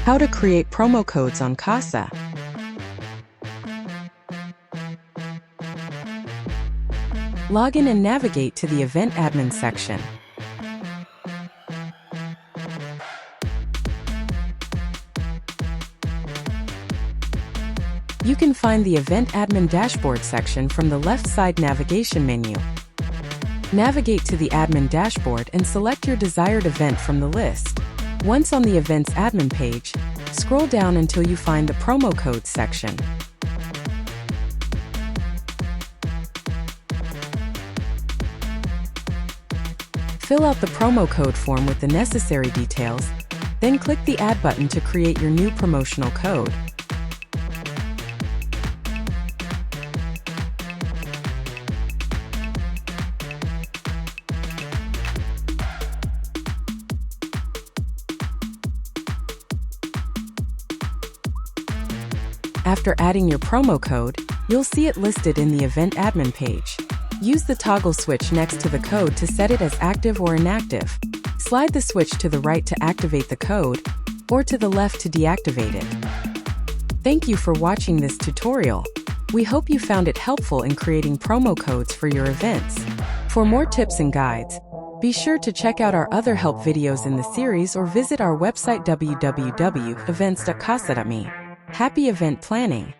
How to create promo codes on Qasa. Log in and navigate to the Event Admin section. You can find the Event Admin Dashboard section from the left side navigation menu. Navigate to the Admin Dashboard and select your desired event from the list. Once on the Events Admin page, scroll down until you find the Promo Codes section. Fill out the promo code form with the necessary details, then click the Add button to create your new promotional code. After adding your promo code, you'll see it listed in the Event Admin page. Use the toggle switch next to the code to set it as active or inactive. Slide the switch to the right to activate the code, or to the left to deactivate it. Thank you for watching this tutorial. We hope you found it helpful in creating promo codes for your events. For more tips and guides, be sure to check out our other help videos in the series or visit our website www.events.qasa.me. Happy event planning!